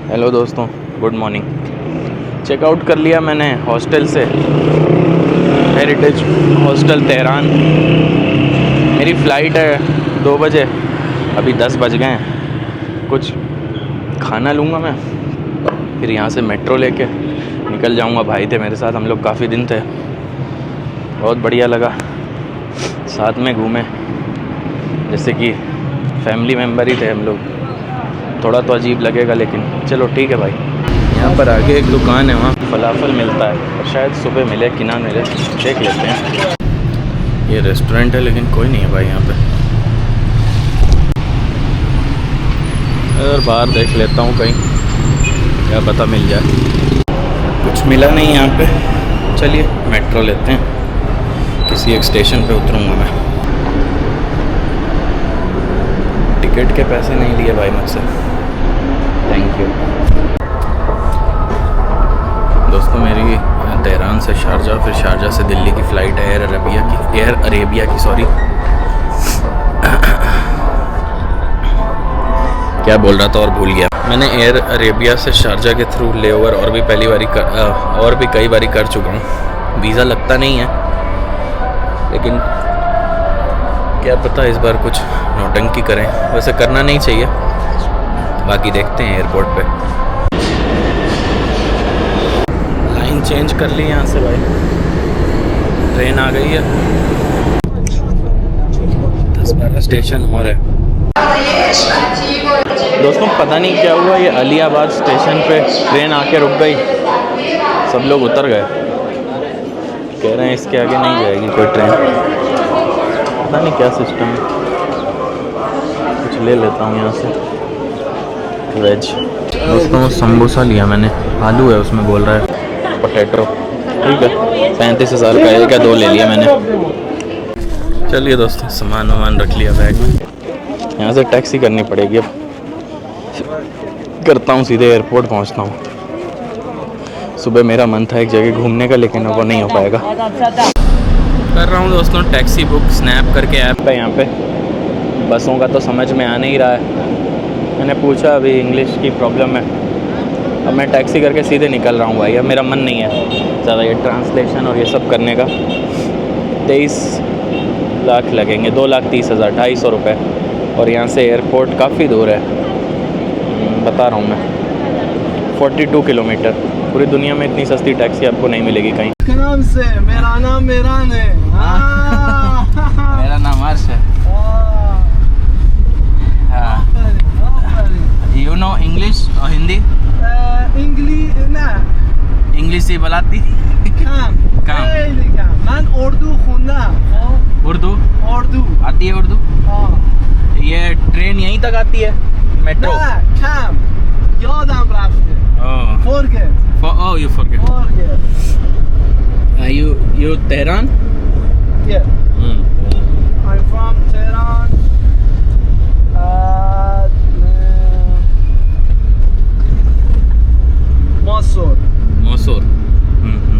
Hello दोस्तों, good morning. Checkout कर लिया मैंने हॉस्टल से, हेरिटेज हॉस्टल तेहरान। मेरी फ़्लाइट है 2 बजे, अभी 10 बज गए हैं। कुछ खाना लूँगा मैं, फिर यहाँ से मेट्रो लेके निकल जाऊँगा। भाई थे मेरे साथ, हम लोग काफ़ी दिन थे, बहुत बढ़िया लगा, साथ में घूमे जैसे कि फैमिली मेम्बर ही थे हम लोग। थोड़ा तो अजीब लगेगा लेकिन चलो ठीक है भाई। यहाँ पर आगे एक दुकान है, वहाँ फलाफल मिलता है, और शायद सुबह मिले कि ना मिले, देख लेते हैं। ये रेस्टोरेंट है लेकिन कोई नहीं है भाई यहाँ पे। अगर बाहर देख लेता हूँ कहीं, क्या पता मिल जाए। कुछ मिला नहीं यहाँ पे। चलिए मेट्रो लेते हैं, किसी एक स्टेशन पे उतरूँगा मैं। टिकट के पैसे नहीं लिए भाई मुझसे, थैंक यू। दोस्तों मेरी तेहरान से शारजा, फिर शारजा से दिल्ली की फ़्लाइट है, एयर अरेबिया की सॉरी। क्या बोल रहा था और भूल गया। मैंने एयर अरेबिया से शारजा के थ्रू लेओवर और भी कई बारी कर चुका हूँ। वीज़ा लगता नहीं है, लेकिन क्या पता इस बार कुछ नौटंकी करें। वैसे करना नहीं चाहिए, बाकी देखते हैं एयरपोर्ट पे। लाइन चेंज कर ली यहाँ से भाई, ट्रेन आ गई है। 10-12 स्टेशन और है। दोस्तों पता नहीं क्या हुआ, ये अलीहाबाद स्टेशन पे ट्रेन आके रुक गई, सब लोग उतर गए। कह रहे हैं इसके आगे नहीं जाएगी कोई ट्रेन, पता नहीं क्या सिस्टम है। कुछ ले लेता हूँ यहाँ से वेज। दोस्तों समोसा लिया मैंने, आलू है उसमें, बोल रहा है पोटैटो, ठीक है। 35,000 का एक या 2 ले लिया मैंने। चलिए दोस्तों सामान वामान रख लिया बैग में, यहाँ से टैक्सी करनी पड़ेगी। अब करता हूँ, सीधे एयरपोर्ट पहुँचता हूँ। सुबह मेरा मन था एक जगह घूमने का, लेकिन वो नहीं हो पाएगा। कर रहा हूँ दोस्तों टैक्सी बुक स्नैप करके ऐप पे। यहाँ पे बसों का तो समझ में आ नहीं रहा है। मैंने पूछा, अभी इंग्लिश की प्रॉब्लम है। अब मैं टैक्सी करके सीधे निकल रहा हूँ भाई। अब मेरा मन नहीं है ज़्यादा ये ट्रांसलेशन और ये सब करने का। 23 लाख लगेंगे, 2,30,000, 250 रुपये। और यहाँ से एयरपोर्ट काफ़ी दूर है, बता रहा हूँ मैं, 42 किलोमीटर। पूरी दुनिया में इतनी सस्ती टैक्सी आपको नहीं मिलेगी कहीं। नाम से मेरा नाम मेरान है। मेरा नाम हर्ष है। यू नो इंग्लिश और हिंदी? इंग्लिश ही बुलाती काम। मैं उर्दू खुंदा। उर्दू आती है? उर्दू ये ट्रेन यहीं तक आती है, मेट्रो? कम यादम रफ्ते। Forget. Oh, you forget. You Tehran? Yeah. I'm from Tehran. Mosul.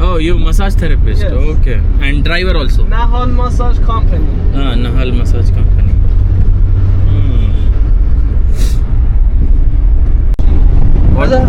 Oh, you massage therapist. Yes. Okay. And driver also? Nahal Massage Company. Nahal Massage Company.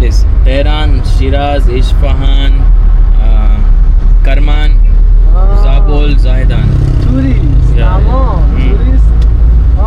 This Tehran, Shiraz, Isfahan, Kerman, Zabul, Zaidan. Tourist. Tamam. Tourist.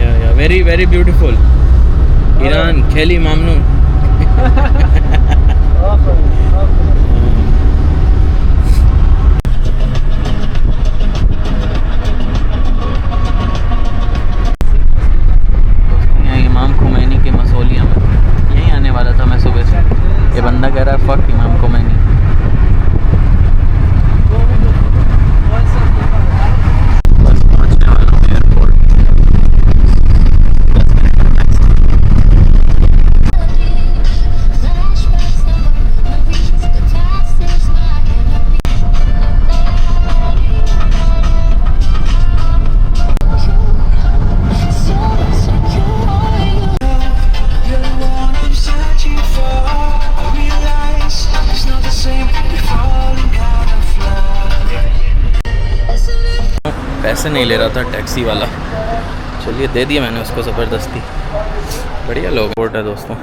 Yeah. Very beautiful. Iran, Kheli Mamnoon. इमाम खुमैनी के मसौलिया में यहीं आने वाला था मैं सुबह से। ये बंदा कह रहा है फक इमाम खुमैनी। बस पहुंचने वाला हूँ एयरपोर्ट। पैसे नहीं ले रहा था टैक्सी वाला, चलिए दे दिया मैंने उसको ज़बरदस्ती। बढ़िया लोग बोट है दोस्तों।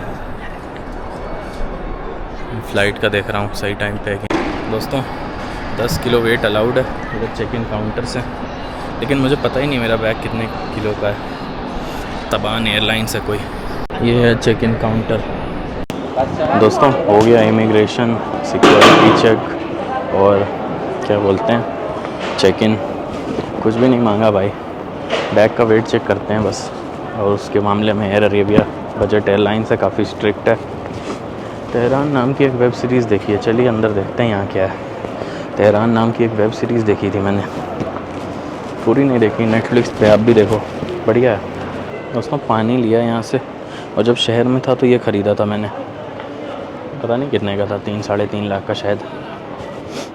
फ़्लाइट का देख रहा हूँ सही टाइम पे है कि दोस्तों 10 किलो वेट अलाउड है इधर चेक इन काउंटर से, लेकिन मुझे पता ही नहीं मेरा बैग कितने किलो का है। तबान एयरलाइंस है कोई। ये है चेक इन काउंटर दोस्तों। हो गया इमिग्रेशन, सिक्योरिटी चेक और क्या बोलते हैं चेक इन। कुछ भी नहीं मांगा भाई, बैग का वेट चेक करते हैं बस। और उसके मामले में एयर अरेबिया बजट एयरलाइंस है, काफ़ी स्ट्रिक्ट है। तेहरान नाम की एक वेब सीरीज़ देखी है, चलिए अंदर देखते हैं यहाँ क्या है। तेहरान नाम की एक वेब सीरीज़ देखी थी मैंने, पूरी नहीं देखी, नेटफ्लिक्स पे, आप भी देखो, बढ़िया है दोस्तों। पानी लिया यहाँ से, और जब शहर में था तो ये ख़रीदा था मैंने, पता नहीं कितने का था, 3-3.5 लाख का शायद।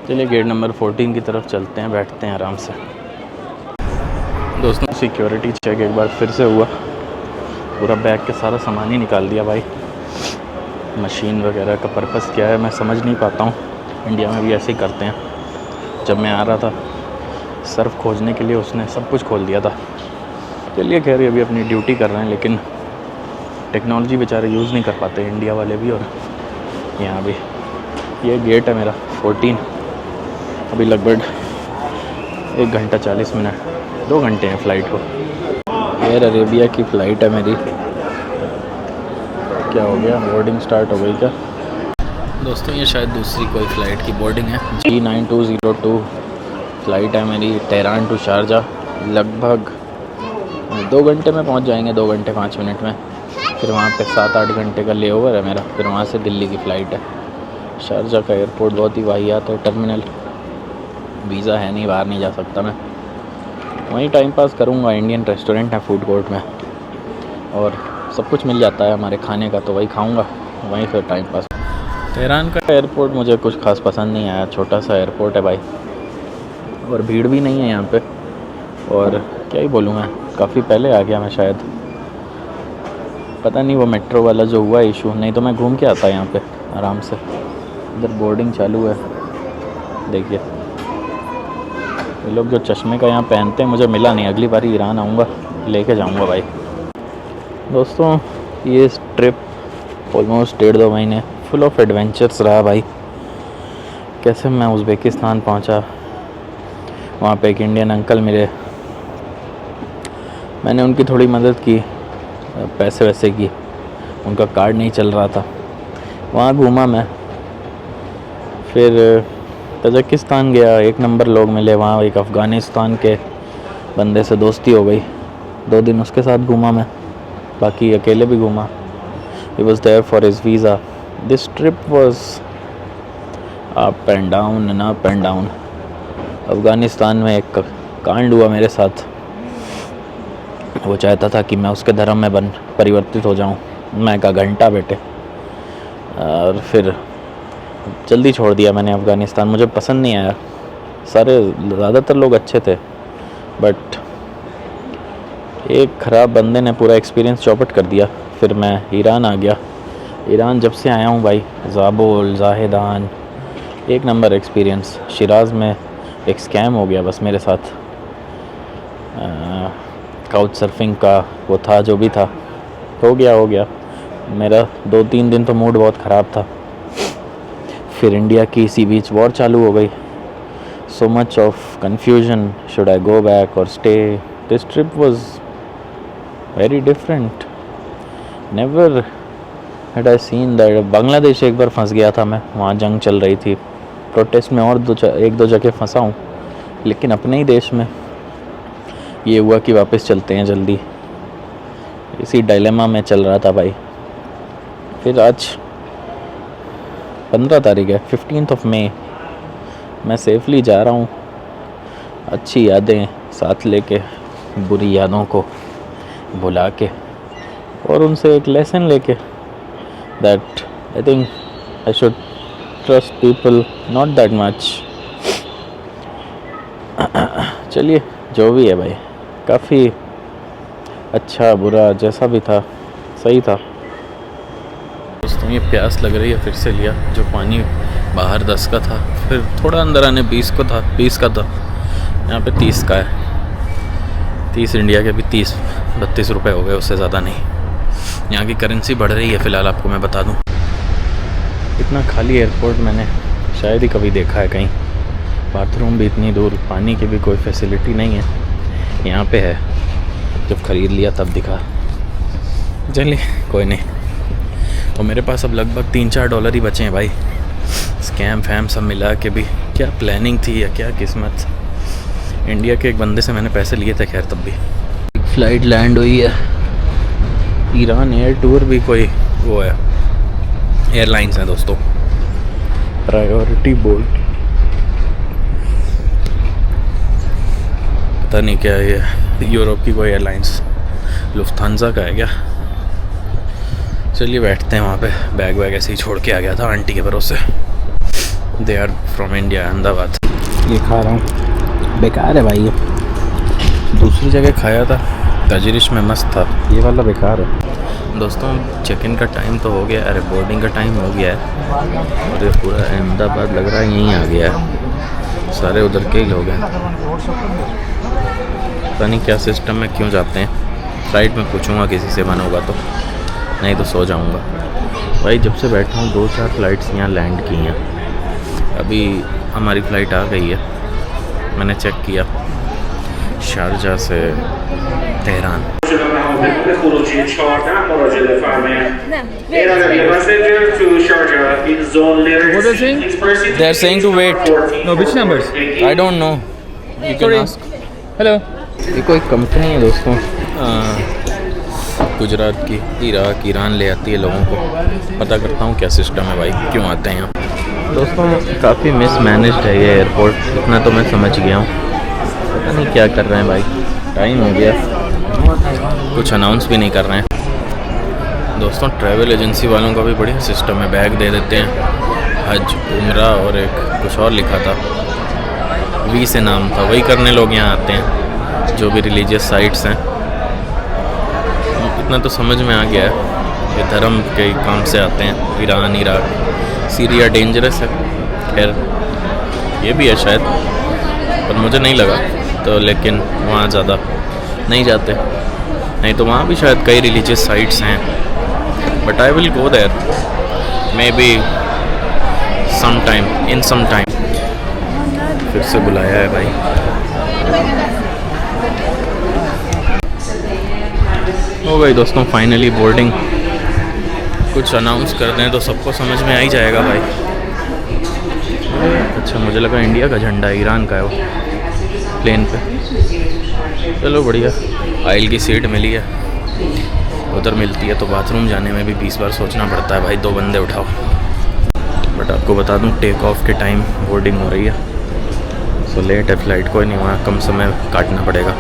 चलिए गेट नंबर 14 की तरफ चलते हैं, बैठते हैं आराम से। दोस्तों सिक्योरिटी चेक एक बार फिर से हुआ, पूरा बैग के सारा सामान ही निकाल दिया भाई। मशीन वगैरह का पर्पज़ क्या है मैं समझ नहीं पाता हूँ, इंडिया में भी ऐसे ही करते हैं। जब मैं आ रहा था सर्फ खोजने के लिए उसने सब कुछ खोल दिया था। चलिए खैर ये भी अपनी ड्यूटी कर रहे हैं, लेकिन टेक्नोलॉजी बेचारे यूज़ नहीं कर पाते इंडिया वाले भी। और यहाँ भी ये गेट है मेरा 14, अभी लगभग 1 घंटा 40 मिनट, 2 घंटे हैं फ़्लाइट को। एयर अरेबिया की फ़्लाइट है मेरी। क्या हो गया, बोर्डिंग स्टार्ट हो गई क्या दोस्तों? ये शायद दूसरी कोई फ़्लाइट की बोर्डिंग है। G9202 फ़्लाइट है मेरी, तेहरान टू शारजाह। लगभग 2 घंटे में पहुंच जाएंगे, 2 घंटे 5 मिनट में। फिर वहाँ पे 7-8 घंटे का लेओवर है मेरा, फिर वहाँ से दिल्ली की फ़्लाइट है। शारजाह का एयरपोर्ट बहुत ही वाहियात है, टर्मिनल, वीज़ा है नहीं, बाहर नहीं जा सकता मैं। वहीं टाइम पास करूँगा, इंडियन रेस्टोरेंट है फूड कोर्ट में, और सब कुछ मिल जाता है हमारे खाने का, तो वही खाऊँगा, वहीं फिर टाइम पास। तेहरान का एयरपोर्ट मुझे कुछ खास पसंद नहीं आया, छोटा सा एयरपोर्ट है भाई, और भीड़ भी नहीं है यहाँ पे। और क्या ही बोलूँ मैं, काफ़ी पहले आ गया मैं शायद, पता नहीं वो मेट्रो वाला जो हुआ इशू, नहीं तो मैं घूम के आता यहाँ पे आराम से। इधर बोर्डिंग चालू है, देखिए ये लोग जो चश्मे का यहाँ पहनते हैं, मुझे मिला नहीं, अगली बार ईरान आऊँगा लेके जाऊँगा भाई। दोस्तों ये ट्रिप ऑलमोस्ट 1.5-2 महीने फुल ऑफ एडवेंचर्स रहा भाई। कैसे मैं उज़्बेकिस्तान पहुँचा, वहाँ पे एक इंडियन अंकल मिले, मैंने उनकी थोड़ी मदद की, पैसे वैसे की, उनका कार्ड नहीं चल रहा था, वहाँ घूमा मैं। फिर तजाकिस्तान गया, 1 नंबर लोग मिले वहाँ, एक अफ़गानिस्तान के बंदे से दोस्ती हो गई, 2 दिन उसके साथ घूमा मैं, बाकी अकेले भी घूमा। He was there for his visa. This trip was up and down. Afghanistan में एक कांड हुआ मेरे साथ, वो चाहता था कि मैं उसके धर्म में परिवर्तित हो जाऊं। मैं कहा घंटा बेटे, और फिर जल्दी छोड़ दिया मैंने अफ़गानिस्तान, मुझे पसंद नहीं आया। सारे ज़्यादातर लोग अच्छे थे, बट एक ख़राब बंदे ने पूरा एक्सपीरियंस चौपट कर दिया। फिर मैं ईरान आ गया। ईरान जब से आया हूँ भाई, ज़ाबुल, ज़ाहिदान, 1 नंबर एक्सपीरियंस। शिराज़ में एक स्कैम हो गया बस मेरे साथ, काउच सर्फिंग का वो था, जो भी था हो गया। मेरा 2-3 दिन तो मूड बहुत ख़राब था। फिर इंडिया की सी बीच वॉर चालू हो गई। So much of confusion, should I go back और stay. This trip was very different, never had I seen that. Bangladesh एक बार फंस गया था मैं, वहाँ जंग चल रही थी, प्रोटेस्ट में, और 1-2 जगह फंसा हूँ, लेकिन अपने ही देश में ये हुआ कि वापस चलते हैं जल्दी। इसी डायलेमा में चल रहा था भाई। फिर आज 15 तारीख है, 15 मई, मैं सेफली जा रहा हूँ, अच्छी यादें साथ लेके, बुरी यादों को भुला के, और उनसे एक लेसन लेके, that I think I should trust people not that much. चलिए जो भी है भाई, काफ़ी अच्छा बुरा जैसा भी था, सही था। दोस्तों ये प्यास लग रही है, फिर से लिया, जो पानी बाहर 10 का था, फिर थोड़ा अंदर आने 20 का था, यहाँ पे 30 का है। 30 इंडिया के भी 30-32 रुपये हो गए, उससे ज़्यादा नहीं। यहाँ की करेंसी बढ़ रही है फ़िलहाल, आपको मैं बता दूँ। इतना खाली एयरपोर्ट मैंने शायद ही कभी देखा है कहीं। बाथरूम भी इतनी दूर, पानी की भी कोई फैसिलिटी नहीं है। यहाँ पे है, जब ख़रीद लिया तब दिखा। चलिए कोई नहीं। और मेरे पास अब लगभग $3-4 ही बचे हैं भाई। स्कैम फैम सब मिला के भी क्या प्लानिंग थी या क्या किस्मत। इंडिया के एक बंदे से मैंने पैसे लिए थे, खैर तब भी। फ़्लाइट लैंड हुई है। ईरान एयर टूर भी कोई वो है, एयरलाइंस हैं दोस्तों, प्रायोरिटी बोर्ड, पता नहीं क्या है ये, यूरोप की कोई एयरलाइंस, लुफ्थांसा का है क्या। चलिए बैठते हैं वहाँ पे। बैग वैग ऐसे ही छोड़ के आ गया था आंटी के भरोसे। They are from India, Ahmedabad. ये खा रहा हूँ, बेकार है भाई ये। दूसरी जगह खाया था, तजरिश में मस्त था, ये वाला बेकार है। दोस्तों चेक इन का टाइम तो हो गया, अरे बोर्डिंग का टाइम हो गया है। और ये पूरा अहमदाबाद लग रहा है यहीं आ गया है, सारे उधर के ही लोग हैं। पता नहीं क्या सिस्टम है, क्यों जाते हैं। फ्लाइट में पूछूंगा किसी से मन होगा तो, नहीं तो सो जाऊंगा भाई। जब से बैठा हूँ 2-4 फ़्लाइट्स यहाँ लैंड की हैं। अभी हमारी फ़्लाइट आ गई है, मैंने चेक किया, शारजा से Tehran. They are saying to wait. No, which numbers? I don't know. You can ask. Hello. ये कोई कंपनी है दोस्तों, गुजरात की, इराक ईरान ले आती है लोगों को। पता करता हूँ क्या सिस्टम है भाई, क्यों आते हैं यहाँ। दोस्तों काफ़ी मिसमैनेज्ड है ये एयरपोर्ट, इतना तो मैं समझ गया हूँ। पता नहीं क्या कर रहे हैं भाई, टाइम हो गया, कुछ अनाउंस भी नहीं कर रहे हैं। दोस्तों ट्रैवल एजेंसी वालों का भी बढ़िया सिस्टम है, बैग दे देते हैं, हज उम्रा और एक कुछ और लिखा था, वी से नाम था, वही करने लोग यहाँ आते हैं, जो भी रिलीजियस साइट्स हैं। इतना तो समझ में आ गया है, ये धर्म के काम से आते हैं। ईरान इराक सीरिया डेंजरस है, खैर ये भी है शायद, पर मुझे नहीं लगा तो, लेकिन वहाँ ज़्यादा नहीं जाते, नहीं तो वहाँ भी शायद कई रिलीजियस साइट्स हैं। But I will go there maybe some time, in some time. फिर से बुलाया है भाई। हो गई दोस्तों फाइनली बोर्डिंग। कुछ अनाउंस कर दें तो सबको समझ में आ ही जाएगा भाई। अच्छा मुझे लगा इंडिया का झंडा, ईरान का है वो प्लेन पे। चलो बढ़िया, आइल की सीट मिली है, उधर मिलती है तो बाथरूम जाने में भी 20 बार सोचना पड़ता है भाई, 2 बंदे उठाओ। बट आपको बता दूं टेक ऑफ के टाइम बोर्डिंग हो रही है, सो लेट है फ़्लाइट, कोई नहीं, वहाँ कम समय काटना पड़ेगा।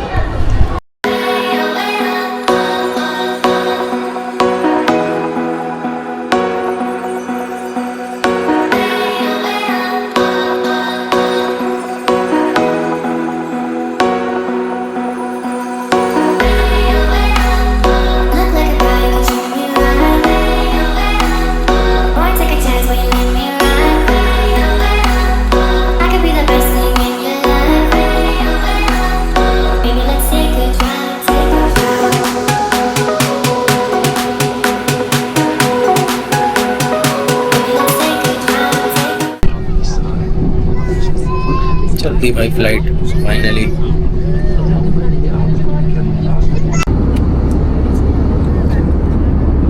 चलती भाई फ्लाइट फाइनली।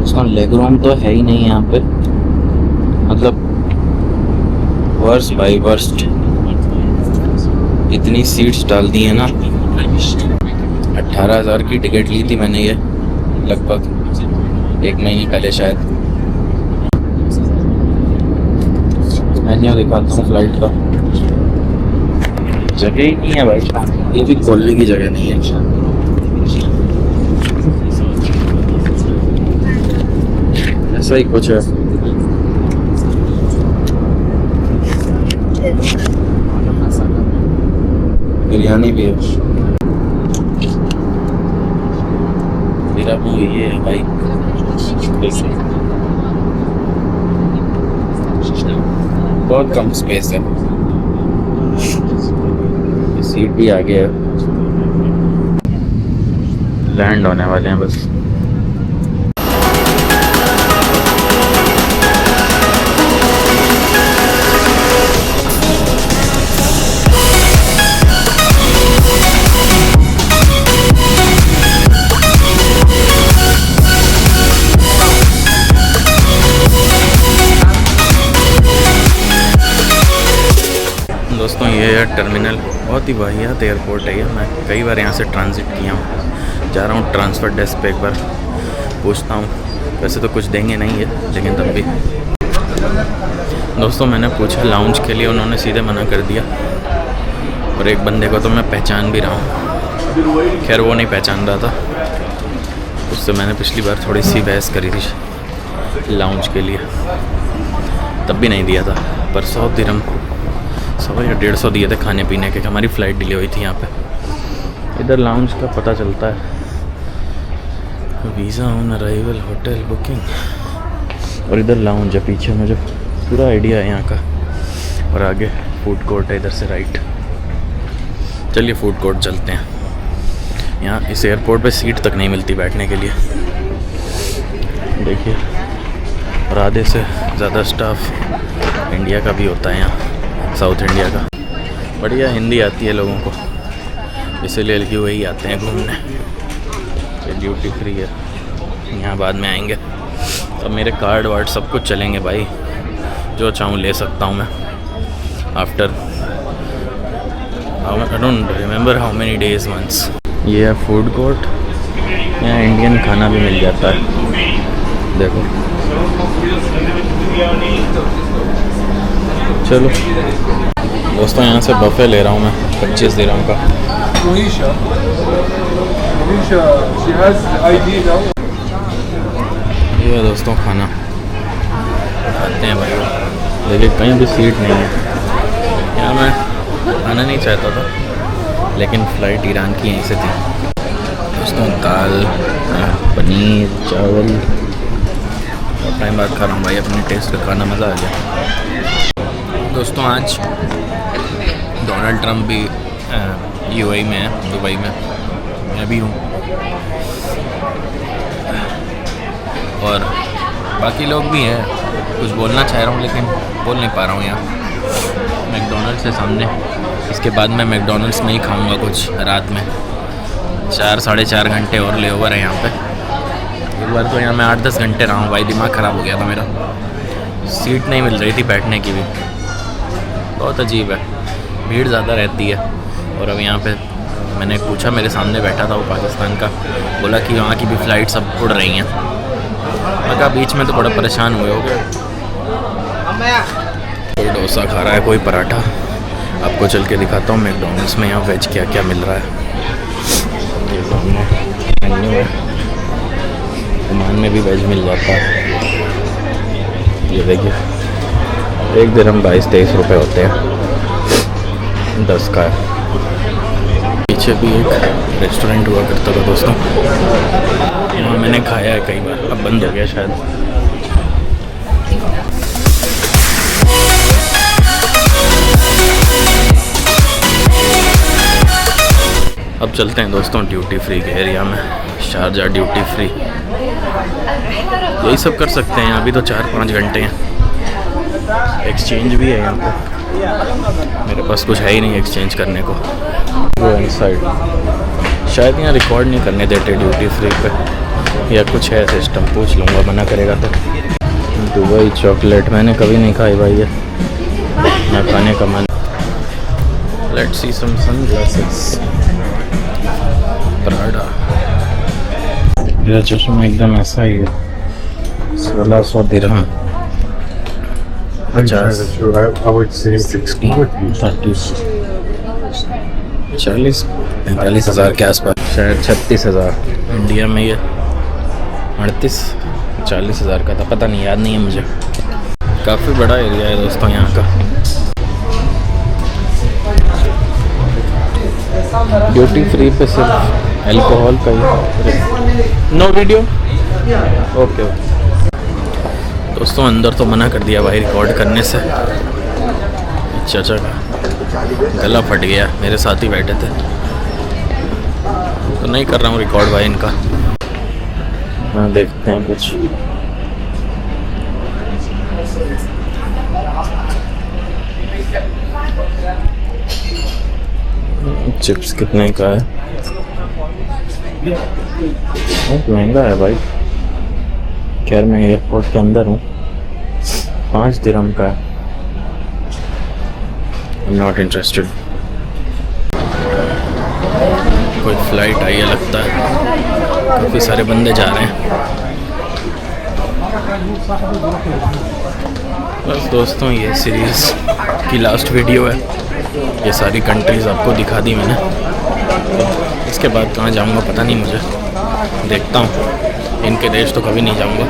उसका लेग रूम तो है ही नहीं यहाँ पे, मतलब वर्स्ट बाई वर्स्ट। इतनी सीट्स डाल दी है ना, 18,000 की टिकट ली थी मैंने, ये लगभग 1 महीने पहले शायद। मेन्यू दिखाता हूँ फ्लाइट का, जगह ही नहीं है भाई, ये भी खोलने की जगह नहीं है। ऐसा ही कुछ है। बिरयानी भी है, मेरा वो ये है भाई, बहुत कम स्पेस है। सीट भी आ गया है। लैंड होने वाले हैं बस। दोस्तों ये है टर्मिनल, बहुत ही वाहियात एयरपोर्ट है ये। मैं कई बार यहाँ से ट्रांजिट किया हूँ। जा रहा हूँ ट्रांसफ़र डेस्क पे, एक बार पूछता हूँ। वैसे तो कुछ देंगे नहीं है, लेकिन तब भी। दोस्तों मैंने पूछा लाउंज के लिए, उन्होंने सीधे मना कर दिया। और एक बंदे को तो मैं पहचान भी रहा हूँ, खैर वो नहीं पहचान रहा था। उससे मैंने पिछली बार थोड़ी सी बहस करी थी लाउंज के लिए, तब भी नहीं दिया था। पर 100 दिरहम 100 या 150 दिए थे खाने पीने के। हमारी फ़्लाइट डिले हुई थी यहाँ पे। इधर लाउंज का पता चलता है, visa on arrival, hotel booking, और इधर लाउंज है। पीछे मुझे पूरा आइडिया है यहाँ का। और आगे फूड कोर्ट है इधर से राइट। चलिए फूड कोर्ट चलते हैं। यहाँ इस एयरपोर्ट पे सीट तक नहीं मिलती बैठने के लिए, देखिए। और आधे से ज़्यादा स्टाफ इंडिया का भी होता है यहाँ, साउथ इंडिया का। बढ़िया हिंदी आती है लोगों को, इसीलिए लगे हुए ही आते हैं घूमने। ये ड्यूटी फ्री है, यहाँ बाद में आएंगे। अब मेरे कार्ड वार्ड सब कुछ चलेंगे भाई, जो चाहूँ ले सकता हूँ मैं। After I don't remember how many days once. ये है फूड कोर्ट, यहाँ इंडियन खाना भी मिल जाता है, देखो। चलो दोस्तों यहाँ से बफे ले रहा हूँ मैं 25 दिरहम का। ये दोस्तों खाना खाते हैं भाई, लेकिन कहीं भी सीट नहीं है। यहाँ मैं आना नहीं चाहता था, लेकिन फ़्लाइट ईरान की यहीं से थी। दोस्तों दाल, पनीर, चावल, बहुत टाइम बाद खा रहा हूँ भाई, अपने टेस्ट का खाना, मज़ा आ गया। दोस्तों आज डोनाल्ड ट्रंप भी यूएई में है, दुबई में, मैं भी हूँ। और बाकी लोग भी हैं। कुछ बोलना चाह रहा हूँ लेकिन बोल नहीं पा रहा हूँ यहाँ। मैकडोनल्ड्स है सामने, इसके बाद मैं मैकडोनल्ड्स में ही खाऊँगा कुछ रात में। 4-4.5 घंटे और ले ओवर है यहाँ पे। एक बार तो यहाँ मैं 8-10 घंटे रहा हूँ भाई, दिमाग ख़राब हो गया था मेरा। सीट नहीं मिल रही थी बैठने की भी, बहुत अजीब है, भीड़ ज़्यादा रहती है। और अब यहाँ पे मैंने पूछा, मेरे सामने बैठा था वो पाकिस्तान का, बोला कि वहाँ की भी फ़्लाइट सब उड़ रही हैं। मैं कहा बीच में तो बड़ा परेशान हुए हो गए। कोई डोसा खा रहा है, कोई पराठा। आपको चल के दिखाता हूँ मैकडोनल्ड्स में यहाँ वेज क्या क्या मिल रहा है। ये सामने मेन्यू है, ओमान में भी वेज मिल जाता है। ये देखिए 1 दिरहम 22-23 रुपये होते हैं, 10 का है। पीछे भी एक रेस्टोरेंट हुआ करता था दोस्तों, वहाँ मैंने खाया है कई बार, अब बंद हो गया शायद। अब चलते हैं दोस्तों ड्यूटी फ्री के एरिया में, शारजा ड्यूटी फ्री। यही सब कर सकते हैं, अभी तो 4-5 घंटे हैं। एक्सचेंज भी है यहाँ पे, मेरे पास कुछ है ही नहीं एक्सचेंज करने को। वो इनसाइड शायद यहाँ रिकॉर्ड नहीं करने देते ड्यूटी फ्री पे, या कुछ है सिस्टम, पूछ लूँगा, मना करेगा तो। दुबई चॉकलेट मैंने कभी नहीं खाई भाई, ये ना खाने का मन। Let's see some sunglasses. Prada, मेरा चश्मा एकदम ऐसा ही है, 1600 दिरहम, 50, 40-45 हज़ार के आसपास, शायद 36,000। इंडिया में ये 38-40 हज़ार का था, पता नहीं, याद नहीं है मुझे। काफ़ी बड़ा एरिया है दोस्तों यहाँ का। ड्यूटी फ्री पे सिर्फ अल्कोहल का ही। No video, okay. दोस्तों अंदर तो मना कर दिया भाई रिकॉर्ड करने से। चाचा का गला फट गया, मेरे साथ ही बैठे थे, तो नहीं कर रहा हूँ रिकॉर्ड भाई इनका। हाँ देखते हैं कुछ। चिप्स कितने का है? बहुत महंगा है भाई। खैर मैं एयरपोर्ट के अंदर हूँ। 5 दिरहम का है। I'm not interested। कोई फ्लाइट आई है लगता है, काफ़ी सारे बंदे जा रहे हैं। बस दोस्तों ये सीरीज़ की लास्ट वीडियो है। ये सारी कंट्रीज़ आपको दिखा दी मैंने। इसके बाद कहाँ जाऊँगा पता नहीं मुझे, देखता हूँ। इनके देश तो कभी नहीं जाऊँगा।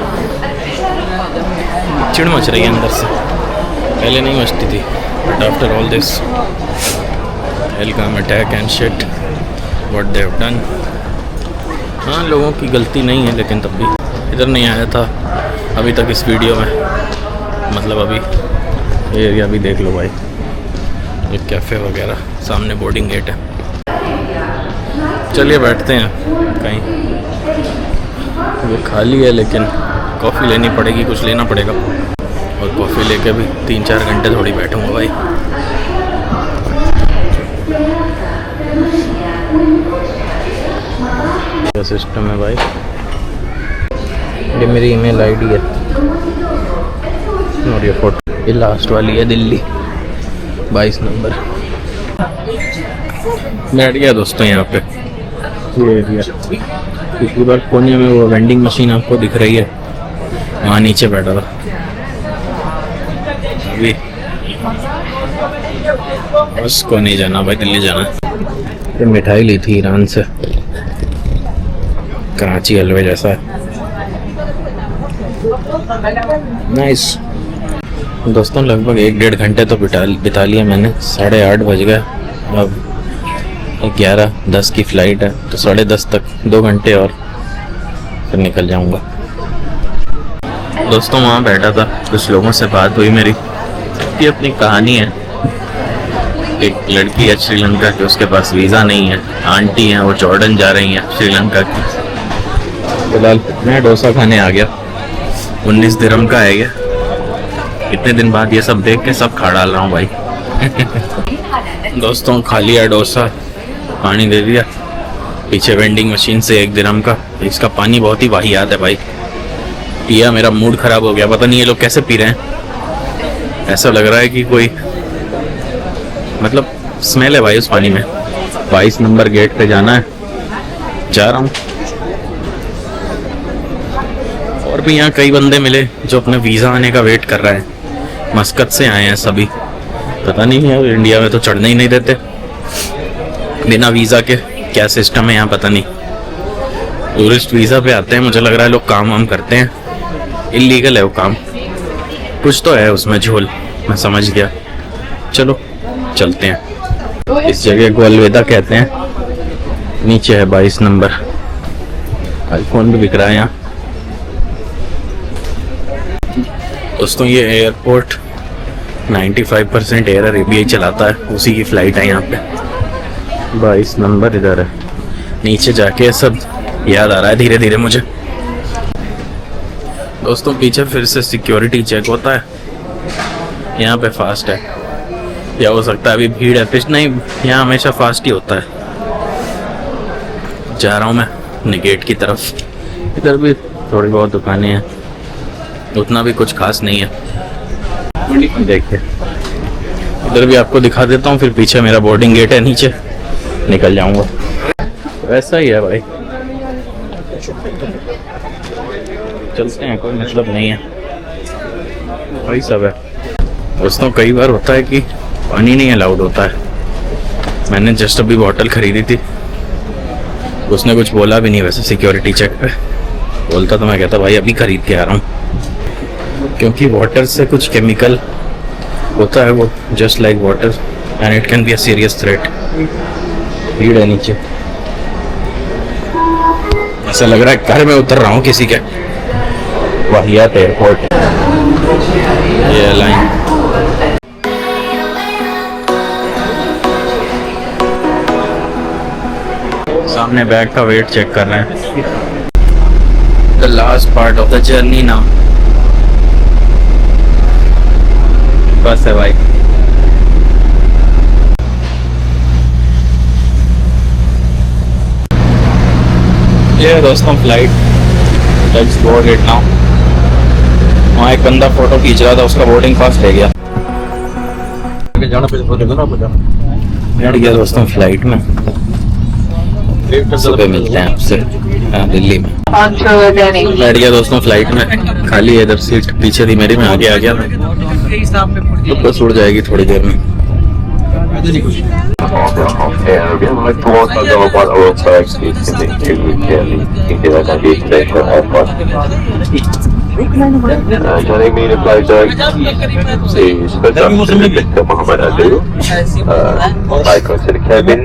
चिड़ मच रही है अंदर से, पहले नहीं मचती थी, but after all this Pahalgam attack and shit what they have done. हाँ लोगों की गलती नहीं है, लेकिन तब भी इधर नहीं आया था अभी तक इस वीडियो में। मतलब अभी ये एरिया भी देख लो भाई, ये कैफ़े वगैरह, सामने बोर्डिंग गेट है। चलिए बैठते हैं कहीं। ये खाली है लेकिन कॉफ़ी लेनी पड़ेगी, कुछ लेना पड़ेगा। और कॉफ़ी लेके भी 3-4 घंटे थोड़ी बैठूँगा भाई। क्या सिस्टम है भाई? ये मेरी ईमेल आईडी है और ये फोटो, ये लास्ट वाली है दिल्ली 22 नंबर। बैठ गया दोस्तों यहाँ पे। ये एरिया पिछली बार कोने में वो वेंडिंग मशीन आपको दिख रही है, वहाँ नीचे बैठा था। अभी बस को नहीं जाना भाई, दिल्ली जाना। ये मिठाई ली थी ईरान से, कराची हलवे जैसा है, नाइस। दोस्तों लगभग 1-1.5 घंटे तो बिता लिया मैंने। 8:30 बज गए। अब 11:10 की फ़्लाइट है, तो 10:30 तक 2 घंटे और फिर निकल जाऊंगा। दोस्तों वहाँ बैठा था, कुछ लोगों से बात हुई मेरी। ये अपनी कहानी है। एक लड़की है श्रीलंका की, उसके पास वीज़ा नहीं है। आंटी हैं, वो जॉर्डन जा रही हैं श्रीलंका की। फिलहाल मैं डोसा खाने आ गया। 19 दिरहम का है ये। इतने दिन बाद ये सब देख के सब खा डाल रहा हूँ भाई। दोस्तों खा लिया डोसा, पानी दे दिया। पीछे वेंडिंग मशीन से 1 दिरहम का, इसका पानी बहुत ही वाहियात है भाई। पिया मेरा मूड ख़राब हो गया। पता नहीं ये लोग कैसे पी रहे हैं। ऐसा लग रहा है कि कोई मतलब स्मेल है भाई उस पानी में। 22 नंबर गेट पे जाना है, जा रहा हूँ। और भी यहाँ कई बंदे मिले जो अपने वीज़ा आने का वेट कर रहे हैं। मस्कत से आए हैं सभी। पता नहीं है इंडिया में तो चढ़ने ही नहीं देते बिना वीज़ा के। क्या सिस्टम है यहाँ पता नहीं। टूरिस्ट वीज़ा पे आते हैं, मुझे लग रहा है लोग काम वाम करते हैं। इलीगल है वो काम, कुछ तो है उसमें झोल, मैं समझ गया। चलो चलते हैं। इस जगह को अलविदा कहते हैं। नीचे है 22 नंबर। आईफोन भी बिक रहा है यहाँ। दोस्तों ये एयरपोर्ट 95% एयर अरेबिया चलाता है, उसी की फ़्लाइट है यहाँ पे। 22 नंबर इधर है। नीचे जाके सब याद आ रहा है धीरे धीरे मुझे। दोस्तों पीछे फिर से सिक्योरिटी चेक होता है। यहाँ पे फास्ट है, या हो सकता है अभी भीड़ है। पिछ नहीं, यहाँ हमेशा फास्ट ही होता है। जा रहा हूँ मैं अपने गेट की तरफ। इधर भी थोड़ी बहुत दुकानें हैं, उतना भी कुछ खास नहीं है। देखिए इधर भी आपको दिखा देता हूँ, फिर पीछे मेरा बोर्डिंग गेट है, नीचे निकल जाऊँगा। वैसा ही है भाई, चलते हैं, कोई मतलब नहीं है, वही सब है। दोस्तों कई बार होता है कि पानी नहीं अलाउड होता है। मैंने जस्ट अभी बॉटल खरीदी थी, उसने कुछ बोला भी नहीं वैसे सिक्योरिटी चेक पे। बोलता तो मैं कहता भाई अभी खरीद के आ रहा हूँ, क्योंकि वाटर से कुछ केमिकल होता है, वो just like water and it can be a serious threat. भीड़ है नीचे, ऐसा लग रहा है घर में उतर रहा हूँ किसी के। वाहियात एयरपोर्ट है ये एयरलाइन। सामने बैग का वेट चेक कर रहे हैं। The last part of the journey now. बस है भाई। ये दोस्तों flight, let's board it now. वहाँ एक बंदा फोटो खींच रहा था, उसका बोर्डिंग पास ले गया। बैठ गया दोस्तों फ्लाइट में। सुबह मिलते हैं आपसे दिल्ली में। बैठ गया दोस्तों फ्लाइट में, खाली इधर सीट पीछे थी मेरी, मैं आगे आ गया तो बस उड़ जाएगी थोड़ी देर में। Joining me in the flight deck is Mr. Mohammed Adu. Icon to the cabin.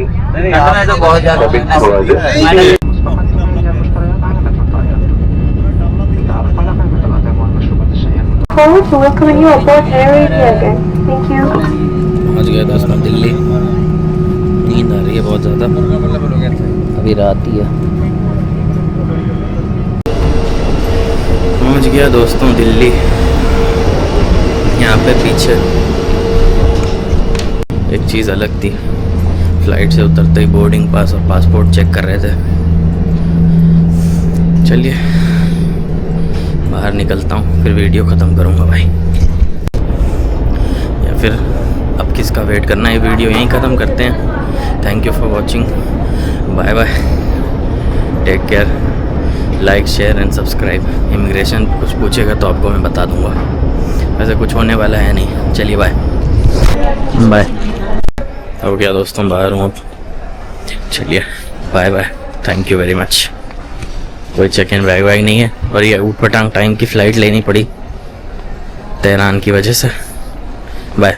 Cabin supervisor. Forward to welcoming you aboard Air India again. Thank you. पहुँच गया दोस्तों दिल्ली। नींद आ रही है बहुत ज़्यादा, अभी रात ही है। पहुँच गया दोस्तों दिल्ली। यहाँ पे पीछे एक चीज़ अलग थी, फ्लाइट से उतरते ही बोर्डिंग पास और पासपोर्ट चेक कर रहे थे। चलिए बाहर निकलता हूँ, फिर वीडियो ख़त्म करूँगा भाई, या फिर अब किसका वेट करना है। वीडियो यहीं ख़त्म करते हैं। Thank you for watching, bye bye, take care, like share and subscribe. Immigration कुछ पूछेगा तो आपको मैं बता दूंगा, वैसे कुछ होने वाला है नहीं। चलिए बाय बाय। हो गया दोस्तों, बाहर हूँ अब। चलिए bye bye, thank you very much. कोई चेक इन बैग वैग नहीं है, और ये ऊटपटांग टाइम की फ़्लाइट लेनी पड़ी तेहरान की वजह से। बाय।